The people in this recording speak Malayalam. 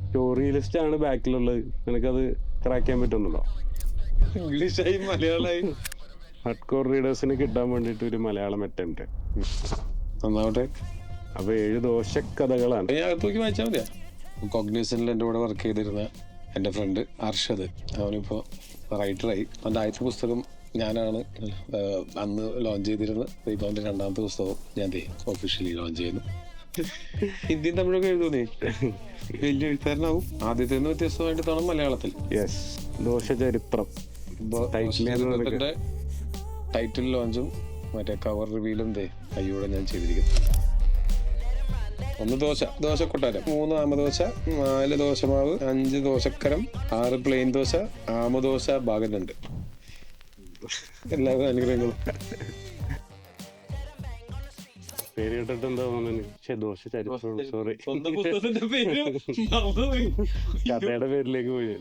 സ്റ്റോറി ലിസ്റ്റ് ആണ് ബാക്കിലുള്ളത്. നിനക്കത് ക്രാക്ക് ചെയ്യാൻ പറ്റുന്നുണ്ടോ? ഇംഗ്ലീഷായി മലയാളമായി ഹാർഡ് കോർ റീഡേഴ്സിന് കിട്ടാൻ വേണ്ടിട്ട് ഒരു മലയാളം അറ്റംപ്റ്റ്. നന്നാവട്ടെ. അപ്പൊ 7 ദോഷക്കഥകളാണ്. ഞാൻ അകത്തോക്കി വായിച്ചാൽ മതിയാ. കോഗ്നിസനിൽ എൻ്റെ കൂടെ വർക്ക് ചെയ്തിരുന്ന എൻ്റെ ഫ്രണ്ട് അർഷദ്, അവനിപ്പോൾ റൈറ്ററായി. അവൻ്റെ ആദ്യത്തെ പുസ്തകം ഞാനാണ് അന്ന് ലോഞ്ച് ചെയ്തിരുന്നത്. ഇപ്പം അവൻ്റെ 2ാമത്തെ പുസ്തകം ഞാൻ ഒഫീഷ്യലി ലോഞ്ച് ചെയ്യുന്നു. ഹിന്ദിയും തമിഴൊക്കെ എഴുതുന്നേ, വലിയ എഴുത്താരനാവും. ആദ്യത്തെ വ്യത്യസ്തമായിട്ട് തോന്നും മലയാളത്തിൽ. യെസ്, ദോഷചരിത്രം ടൈറ്റിൽ ലോഞ്ചും മറ്റേ കവർ റിവീലും കയ്യോടെ ഞാൻ ചെയ്തിരിക്കുന്നു. 1 ദോശക്കൊട്ടാരം, 3 ആമദോശ, 4 ദോശമാവ്, 5 ദോശക്കരം, 6 പ്ലെയിൻ ദോശ, ആമദോശ ഭാഗം 2. എല്ലാവരും അനുഗ്രഹങ്ങളും. പേര് കേട്ടിട്ട് എന്താ തോന്നുന്നു? ദോശ ചരിത്രം, സോറി, കഥയുടെ പേരിലേക്ക് പോയി.